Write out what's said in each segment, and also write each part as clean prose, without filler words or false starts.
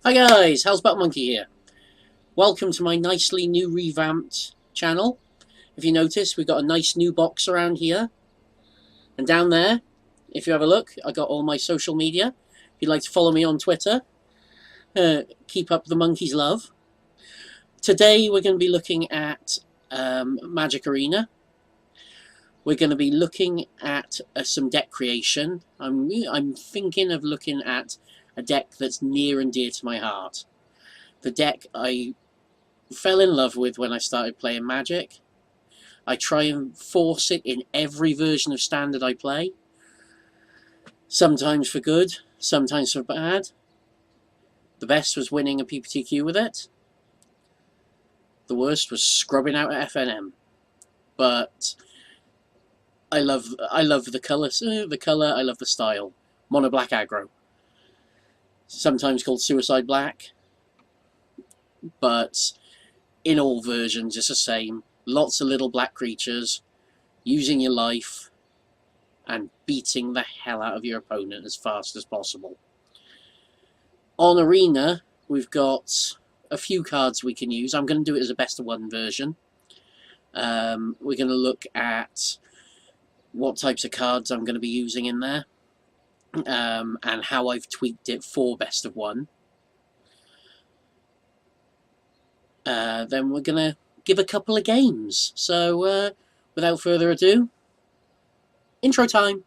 Hi guys, HellsButtMonkey here. Welcome to my nicely new revamped channel. If you notice, we've got a nice new box around here. And down there, if you have a look, I got all my social media. If you'd like to follow me on Twitter, keep up the monkey's love. Today we're going to be looking at Magic Arena. We're going to be looking at some deck creation. I'm thinking of looking at a deck that's near and dear to my heart. The deck I fell in love with when I started playing Magic. I try and force it in every version of Standard I play. Sometimes for good, sometimes for bad. The best was winning a PPTQ with it. The worst was scrubbing out at FNM. But I love the colour, I love the style. Mono-Black Aggro. Sometimes called Suicide Black. But in all versions it's the same. Lots of little black creatures, using your life, and beating the hell out of your opponent as fast as possible. On Arena, we've got a few cards we can use. I'm going to do it as a best of one version. We're going to look at what types of cards I'm going to be using in there, and how I've tweaked it for best of one. Then we're going to give a couple of games. So, without further ado, intro time.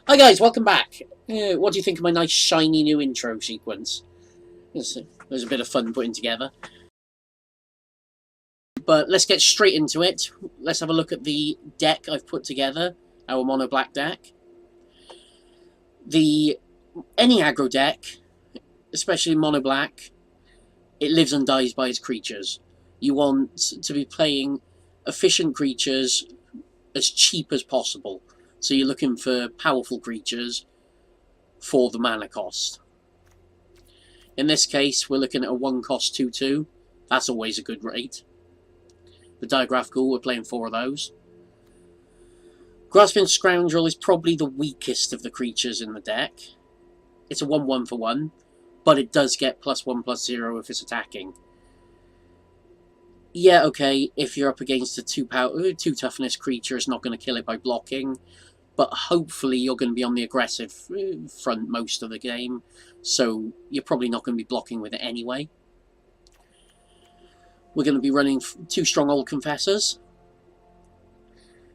Hi guys, welcome back. What do you think of my nice shiny new intro sequence? There's a bit of fun putting together. But let's get straight into it. Let's have a look at the deck I've put together, our mono-black deck. Any aggro deck, especially mono-black, it lives and dies by its creatures. You want to be playing efficient creatures as cheap as possible. So you're looking for powerful creatures for the mana cost. In this case, we're looking at a 1-cost 2/2. That's always a good rate. The Diagraph Ghoul, we're playing 4 of those. Grasping Scoundrel is probably the weakest of the creatures in the deck. It's a 1/1 for 1, but it does get +1/+0 if it's attacking. Yeah, okay, if you're up against a 2 toughness creature, it's not going to kill it by blocking. But hopefully you're going to be on the aggressive front most of the game, so you're probably not going to be blocking with it anyway. We're going to be running 2 Stronghold Confessors.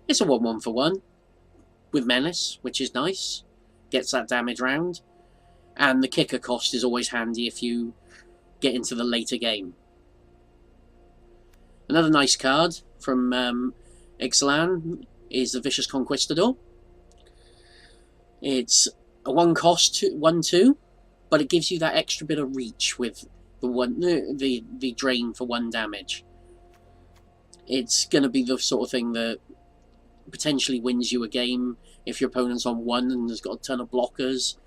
It's a 1/1 for 1, with Menace, which is nice. Gets that damage round. And the kicker cost is always handy if you get into the later game. Another nice card from Ixalan is the Vicious Conquistador. It's a 1-cost 1/2, but it gives you that extra bit of reach with the drain for 1 damage. It's going to be the sort of thing that potentially wins you a game if your opponent's on 1 and has got a ton of blockers.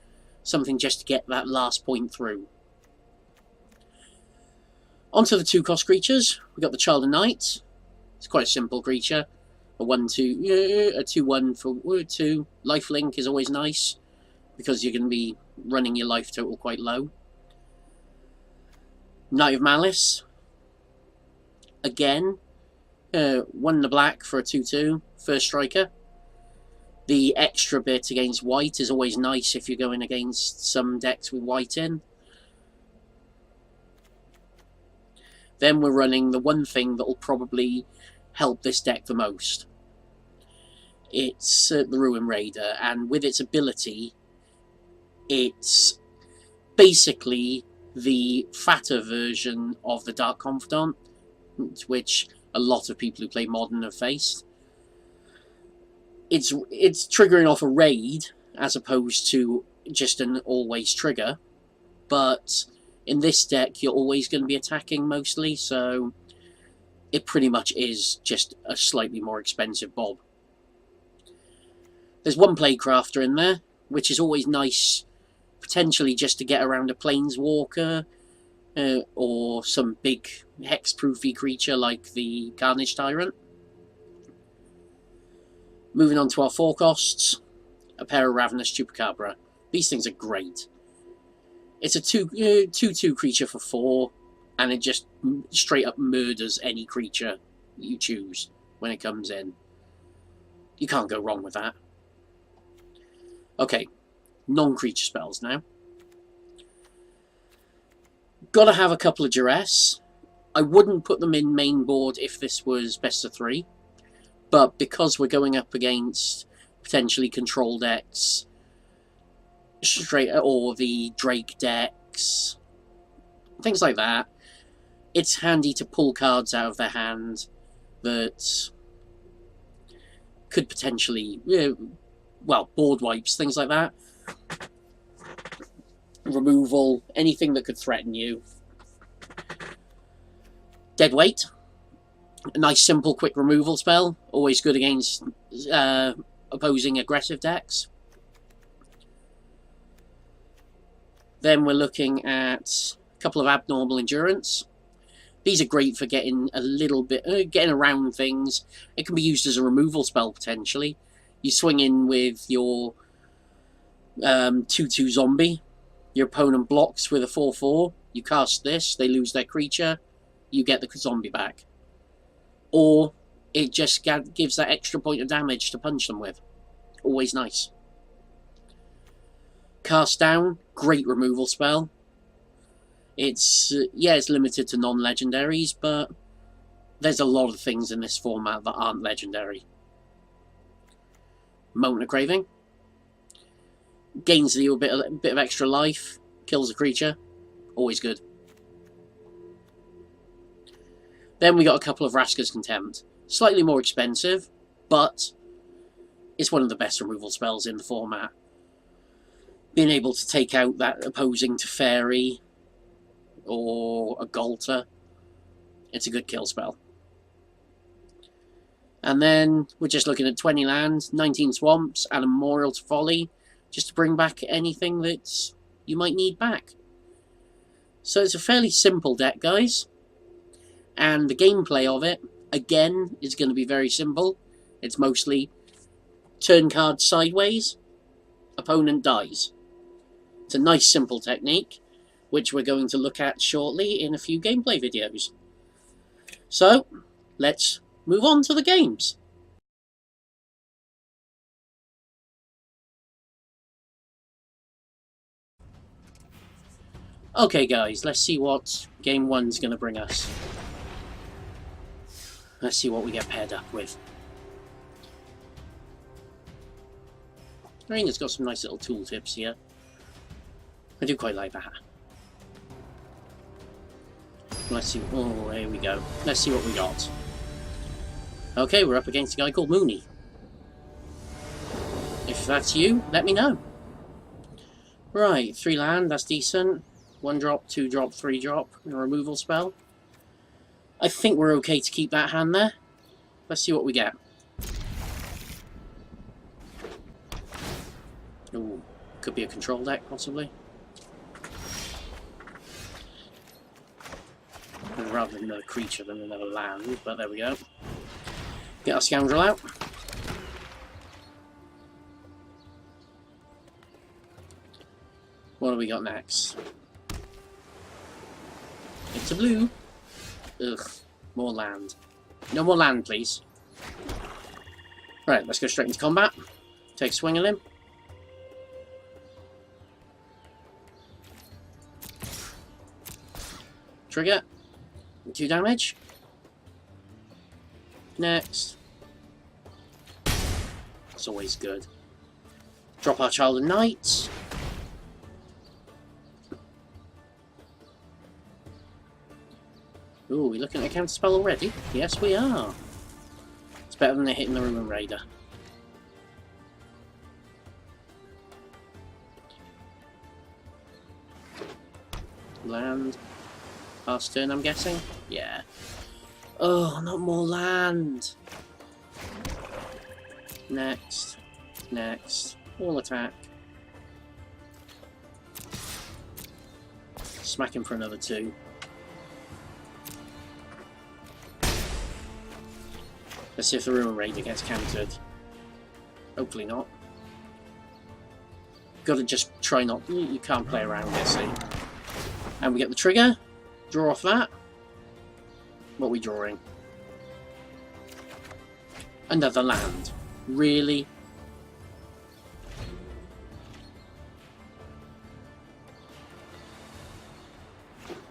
Something just to get that last point through. Onto the 2-cost creatures. We've got the Child of Night. It's quite a simple creature. A 2/1 for 2. Lifelink is always nice, because you're going to be running your life total quite low. Knight of Malice. Again, 1 in the black for a 2/2. First striker. The extra bit against white is always nice if you're going against some decks with white in. Then we're running the one thing that will probably help this deck the most. It's the Ruin Raider, and with its ability, it's basically the fatter version of the Dark Confidant, which a lot of people who play Modern have faced. It's triggering off a raid as opposed to just an always trigger, but in this deck you're always going to be attacking mostly, so it pretty much is just a slightly more expensive Bob. There's 1 Plaguecrafter in there, which is always nice, potentially just to get around a planeswalker or some big hexproofy creature like the Carnage Tyrant. Moving on to our 4 costs, a pair of Ravenous Chupacabra. These things are great. It's a 2/2 creature for 4, and it just straight up murders any creature you choose when it comes in. You can't go wrong with that. Okay, non-creature spells now. Gotta have a couple of duress. I wouldn't put them in main board if this was best of 3, but because we're going up against potentially control decks, or the Drake decks, things like that, it's handy to pull cards out of their hand that could potentially, well, board wipes, things like that. Removal, anything that could threaten you. Deadweight, a nice simple quick removal spell, always good against opposing aggressive decks. Then we're looking at a couple of abnormal endurance. These are great for getting a little bit, getting around things. It can be used as a removal spell potentially. You swing in with your 2/2 zombie. Your opponent blocks with a 4/4. You cast this, they lose their creature. You get the zombie back. Or it just gives that extra point of damage to punch them with. Always nice. Cast Down, great removal spell. It's it's limited to non-legendaries, but there's a lot of things in this format that aren't legendary. Moment of Craving. Gains you a bit of extra life. Kills a creature. Always good. Then we got a couple of Vraska's Contempt. Slightly more expensive, but it's one of the best removal spells in the format. Being able to take out that opposing Teferi or a Galter, it's a good kill spell. And then we're just looking at 20 land, 19 swamps, and a Memorial to Folly, just to bring back anything that you might need back. So it's a fairly simple deck, guys. And the gameplay of it, again, is going to be very simple. It's mostly turn card sideways, opponent dies. It's a nice simple technique, which we're going to look at shortly in a few gameplay videos. So, let's move on to the games. Okay guys, let's see what game 1's going to bring us. Let's see what we get paired up with. I think it's got some nice little tooltips here. I do quite like that. Let's see. Oh, here we go. Let's see what we got. Okay, we're up against a guy called Mooney. If that's you, let me know. Right, 3 land, that's decent. 1 drop, 2 drop, 3 drop, and a removal spell. I think we're okay to keep that hand there. Let's see what we get. Ooh, could be a control deck, possibly. Rather than another creature than another land, but there we go. Get our scoundrel out. What do we got next? It's a blue. Ugh, more land. No more land, please. Right, let's go straight into combat. Take a swing at him. Trigger. 2 damage. Next. It's always good. Drop our Child and Knight. Ooh, we looking at a counter spell already? Yes, we are. It's better than hitting the Ruin Raider. Land. Last turn, I'm guessing? Yeah. Oh, not more land. Next. Next. All attack. smack him for another 2. Let's see if the Ruin Raider gets countered. Hopefully not. Gotta just try not... You can't play around here, see? And we get the trigger. Draw off that. What are we drawing? Another land. Really?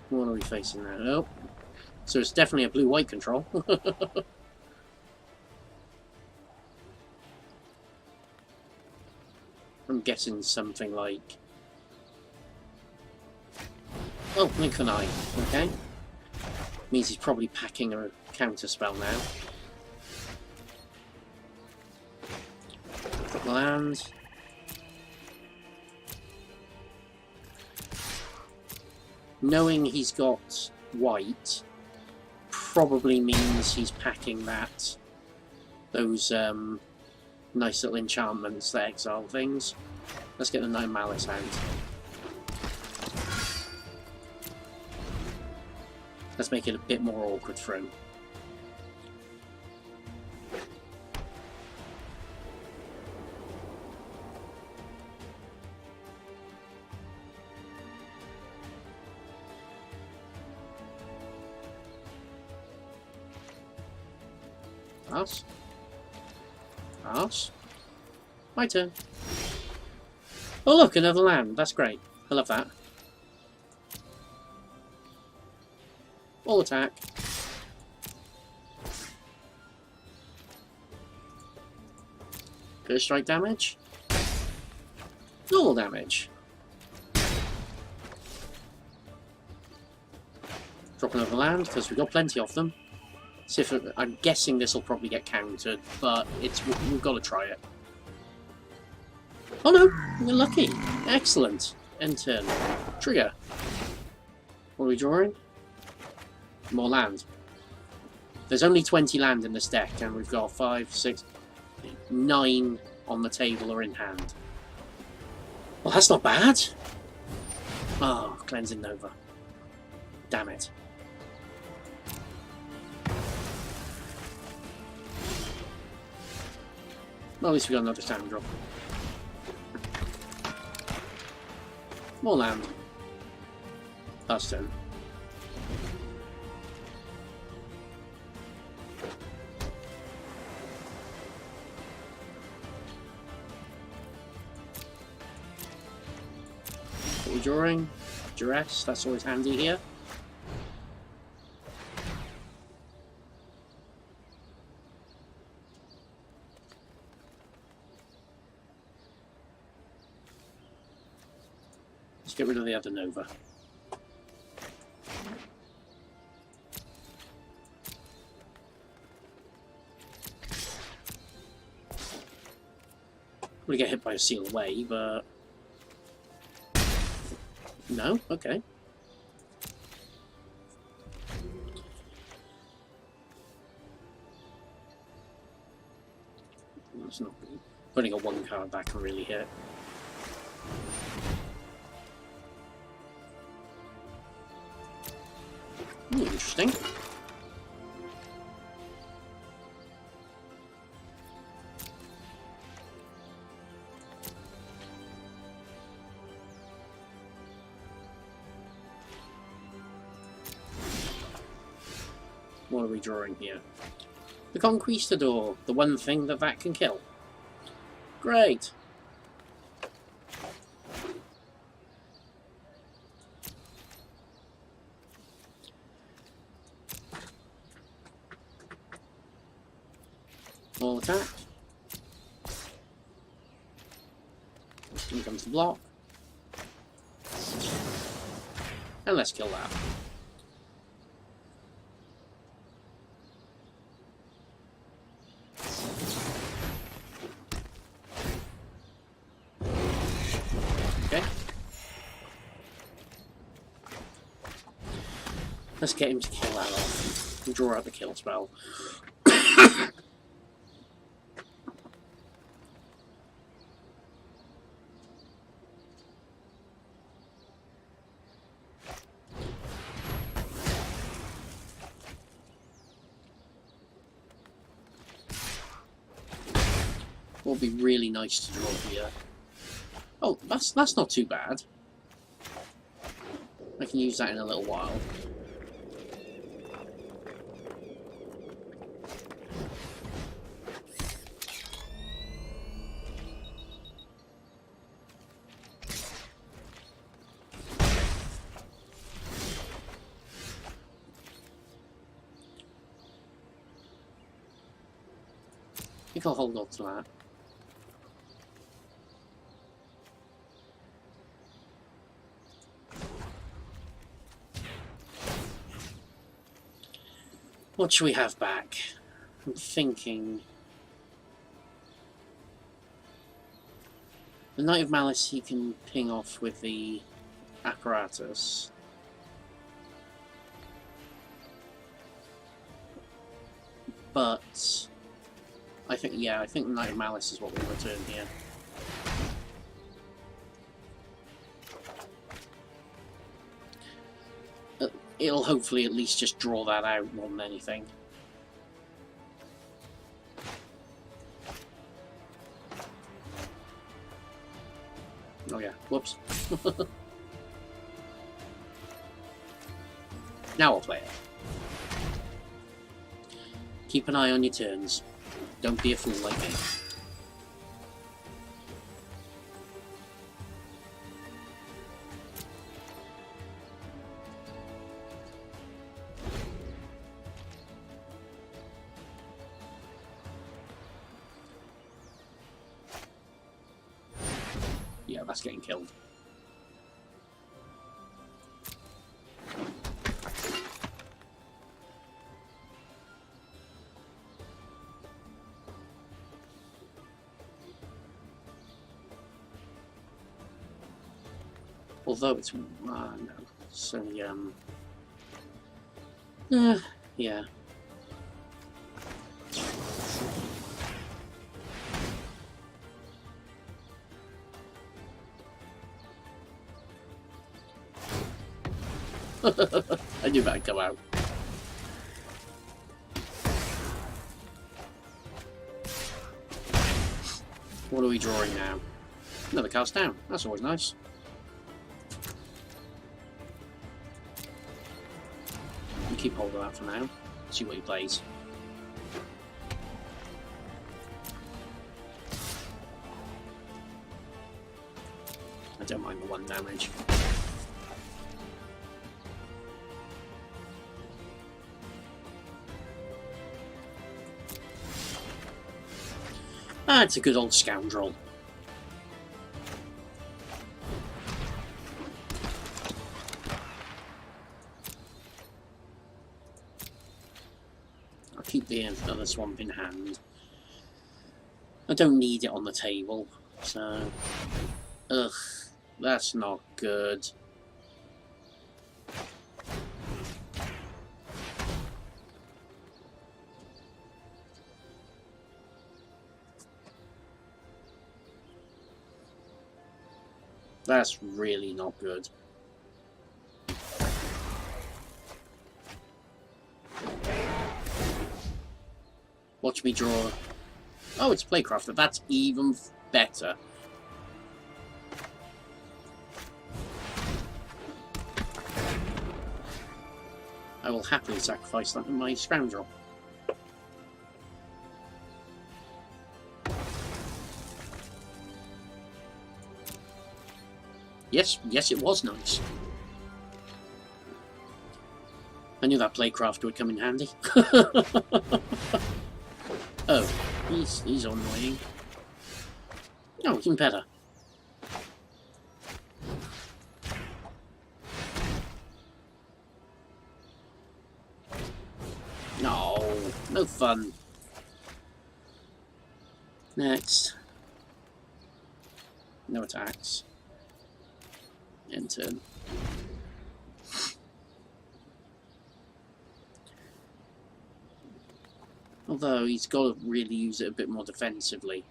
What are we facing now? Oh. So it's definitely a blue-white control. I'm guessing something like... Oh, blink of an eye. Okay. Means he's probably packing a counter spell now. Drop the land. Knowing he's got white probably means he's packing those nice little enchantments that exile things. Let's get the 9 Malice out. Let's make it a bit more awkward for him. Pass. Pass. My turn. Oh look, another land. That's great. I love that. All attack. First strike damage. Normal damage. Drop another land, because we've got plenty of them. See if I'm guessing this will probably get countered, but we've got to try it. Oh no, we're lucky. Excellent. End turn. Trigger. What are we drawing? More land. There's only 20 land in this deck, and we've got 5, 6, 9 on the table or in hand. Well, that's not bad. Oh, Cleansing Nova. Damn it. Well, at least we got another stand drop. More land. Last turn. What are we drawing? Duress, that's always handy here. Let's get rid of the other Nova. We get hit by a seal away, but no, okay. That's not good. Putting a 1 card back can really hit. Interesting. What are we drawing here? The Conquistador, the one thing that can kill. Great. All attack. Here comes the block. And let's kill that. Okay. Let's get him to kill that off. And draw out the kill spell. would be really nice to draw here. Oh, that's not too bad. I can use that in a little while. I think I'll hold on to that. What should we have back? I'm thinking... The Knight of Malice he can ping off with the apparatus. But... I think the Knight of Malice is what we'll return here. It'll hopefully at least just draw that out more than anything. Oh yeah, whoops. Now I'll play it. Keep an eye on your turns. Don't be a fool like me. Yeah, that's getting killed. Although it's no, so yeah. I knew that'd come out. What are we drawing now? Another cast down. That's always nice. We'll keep hold of that for now. See what he plays. I don't mind the 1 damage. Ah, it's a good old scoundrel. I'll keep the other swamp in hand. I don't need it on the table, so... Ugh, that's not good. That's really not good. Watch me draw. Oh, it's Playcrafter. That's even better. I will happily sacrifice that in my scoundrel. Yes, it was nice. I knew that Playcraft would come in handy. Oh, he's annoying. Oh, even better. No fun. Next. No attacks. End turn. Although he's got to really use it a bit more defensively.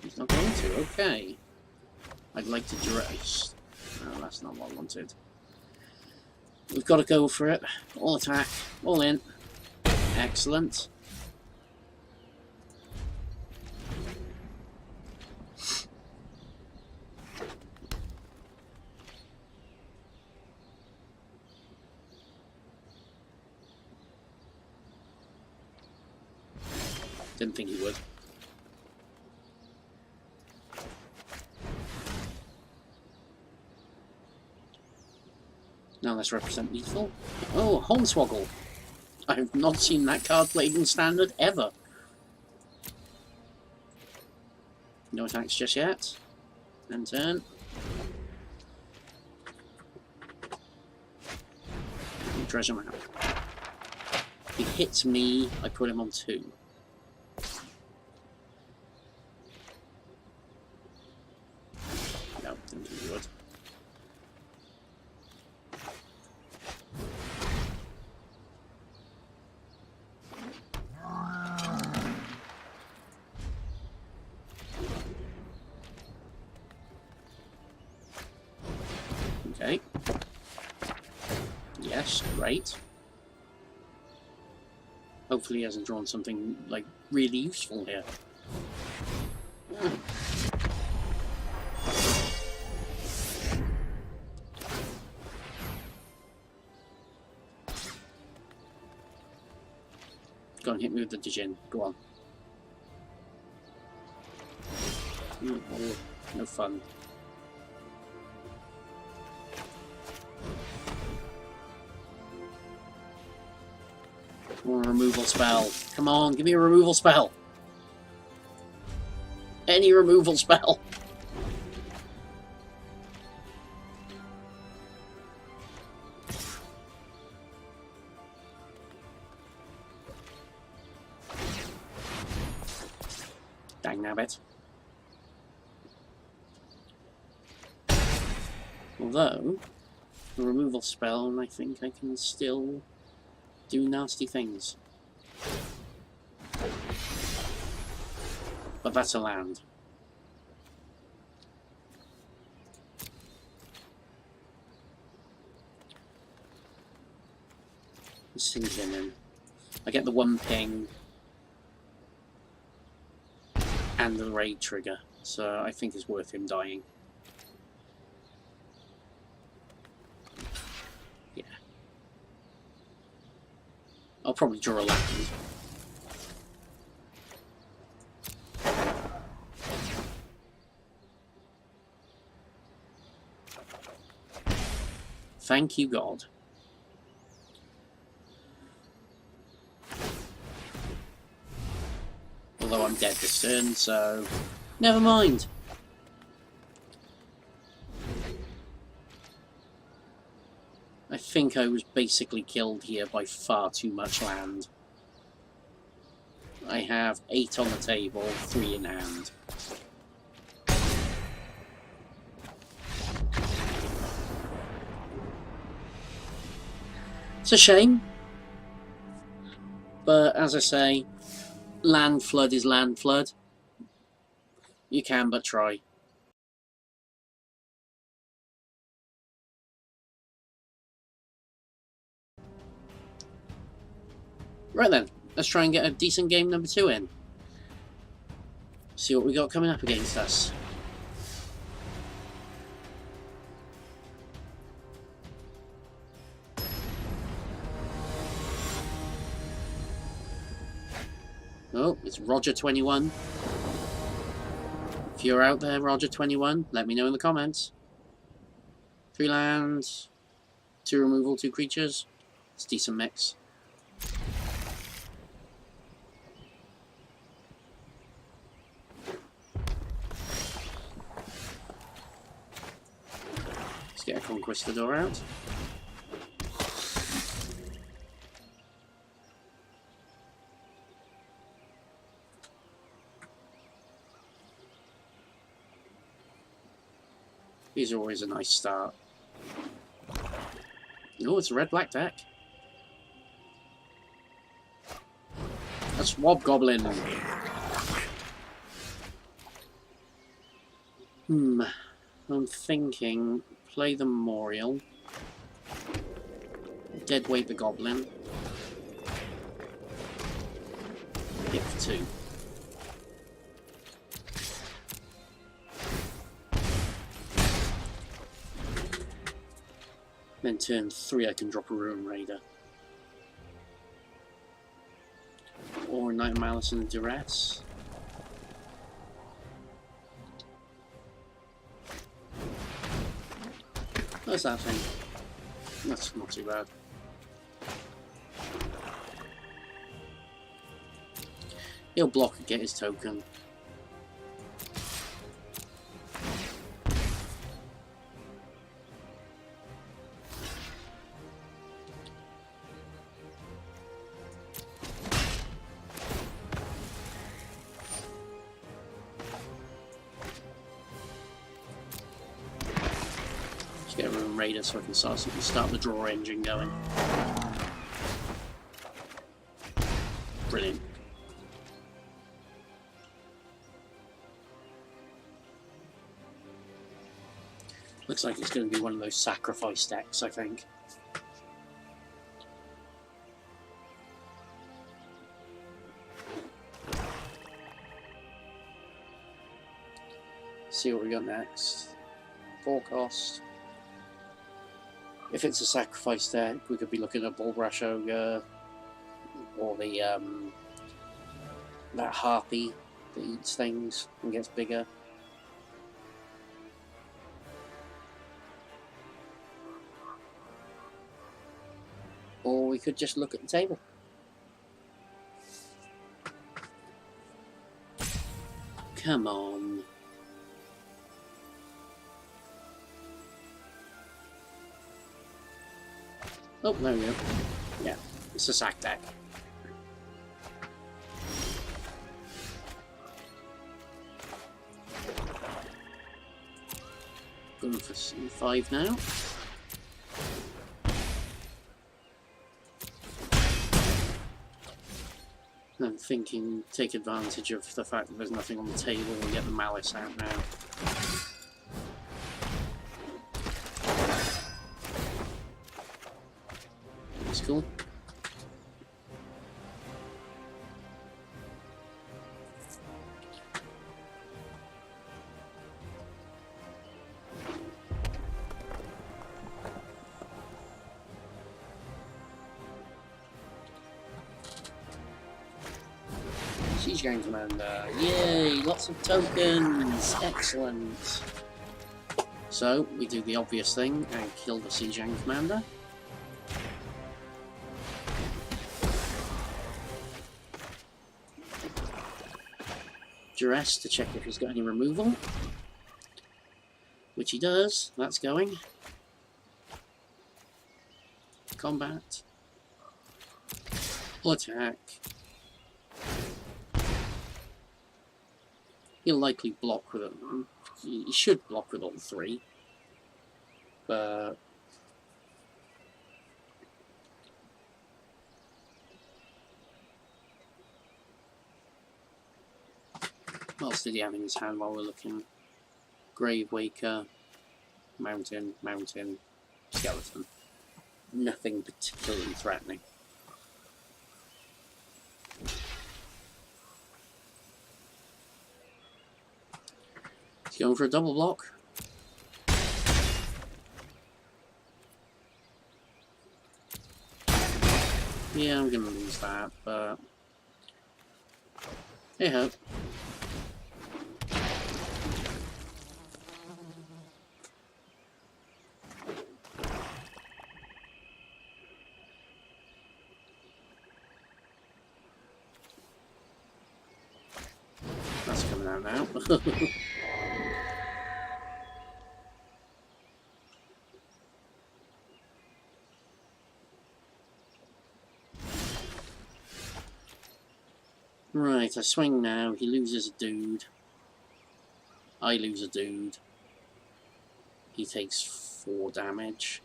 He's not going to, okay. I'd like to dress. No, that's not what I wanted. We've got to go for it. All attack, all in. Excellent. Didn't think he would. Now let's represent lethal. Oh, Hornswoggle. I have not seen that card played in Standard ever. No attacks just yet. End turn. Treasure map. If he hits me, I put him on 2. No, didn't think he would. Okay. Yes, great. Hopefully he hasn't drawn something, like, really useful here. Go and hit me with the Dijin. Go on. Oh, no fun. Or a removal spell. Come on, give me a removal spell. Any removal spell. Dang nabbit. Although, the removal spell, and I think I can still do nasty things. But that's a land. Sink him in. I get the 1 ping and the raid trigger, so I think it's worth him dying. Yeah. I'll probably draw a land. Thank you, God. Although I'm dead this turn, so never mind. I think I was basically killed here by far too much land. I have 8 on the table, 3 in hand. It's a shame. But as I say, land flood is land flood. You can but try. Right then, let's try and get a decent game number 2 in. See what we got coming up against us. Oh, it's Roger21. If you're out there, Roger21, let me know in the comments. 3 lands, 2 removal, 2 creatures. It's a decent mix. Let's get a Conquistador out. These are always a nice start. Oh, it's a red-black deck. A Swab Goblin. I'm thinking play the Memorial. Deadweight the Goblin. Hit for 2. Then turn 3 I can drop a Ruin Raider. or Night Malice and Duress. What's that thing? That's not too bad. He'll block and get his token. Get rid of Raider so I can start the draw engine going. Brilliant. Looks like it's going to be one of those sacrifice decks, I think. See what we got next. Forecast. If it's a sacrifice deck, we could be looking at Bulrush Ogre, or the that harpy that eats things and gets bigger. Or we could just look at the table. Come on. Oh, there we go. Yeah, it's a sack deck. Going for C5 now. I'm thinking, take advantage of the fact that there's nothing on the table and get the Malice out now. That's cool. Siege Gang Commander. Yay! Lots of tokens! Excellent! So, we do the obvious thing and kill the Siege Gang Commander. Duress to check if he's got any removal. Which he does. That's going. Combat. Attack. He'll likely block with it. He should block with all three. But what else did he have in his hand while we're looking? Grave Waker, Mountain, Mountain, Skeleton. Nothing particularly threatening. He's going for a double block. Yeah, I'm gonna lose that, but hey ho. That's coming out now. Right, I swing now. He loses a dude. I lose a dude. He takes 4 damage.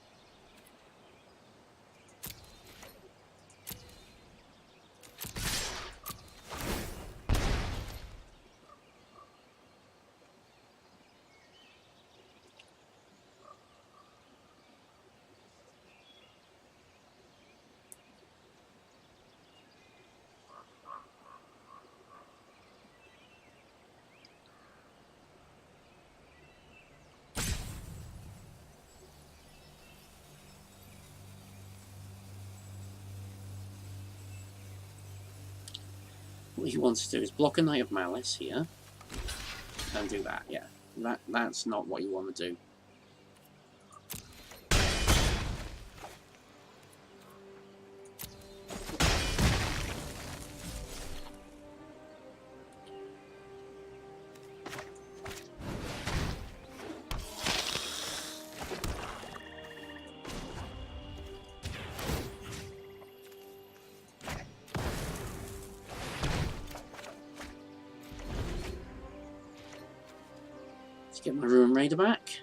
What he wants to do is block a Knight of Malice here. And do that, yeah. That's not what you want to do. Let's get my Ruin Raider back.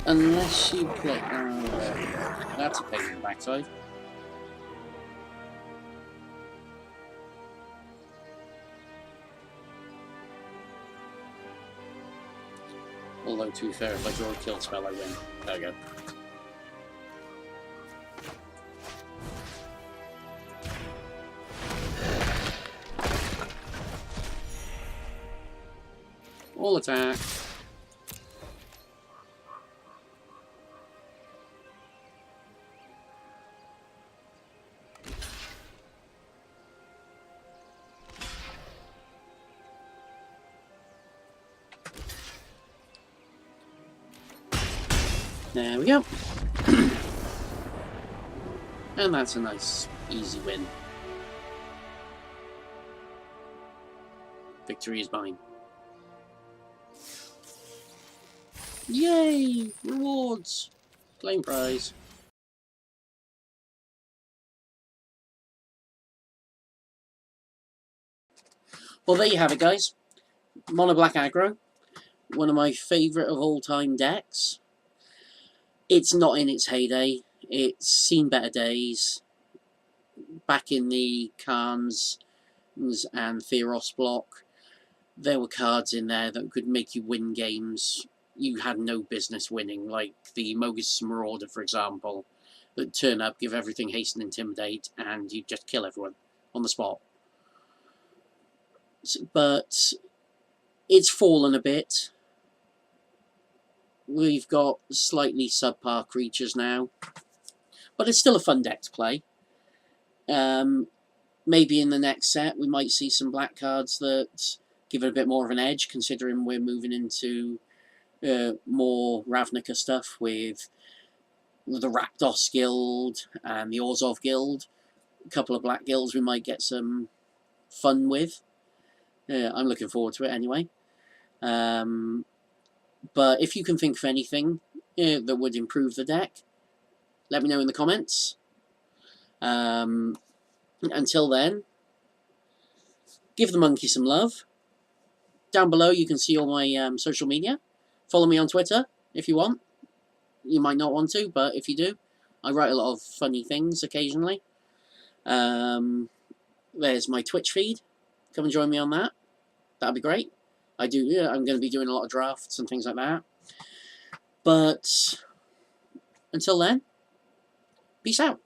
Unless you play... that's a pain in the backside. Although, to be fair, if I draw a kill spell, I win. There we go. All attack. There we go. And that's a nice, easy win. Victory is mine. Yay! Rewards! Claim prize. Well, there you have it, guys. Mono-Black Aggro. One of my favourite of all time decks. It's not in its heyday. It's seen better days. Back in the Khans and Theros block, there were cards in there that could make you win games you had no business winning, like the Mogus Marauder, for example, that turn up, give everything haste and intimidate, and you just kill everyone on the spot. But it's fallen a bit. We've got slightly subpar creatures now, but it's still a fun deck to play. Maybe in the next set we might see some black cards that give it a bit more of an edge, considering we're moving into more Ravnica stuff with the Rakdos Guild and the Orzhov Guild. A couple of black guilds we might get some fun with. I'm looking forward to it anyway. But if you can think of anything that would improve the deck, let me know in the comments. Until then, give the monkey some love. Down below you can see all my social media. Follow me on Twitter if you want. You might not want to, but if you do, I write a lot of funny things occasionally. There's my Twitch feed. Come and join me on that. That'd be great. I'm going to be doing a lot of drafts and things like that. But until then, peace out.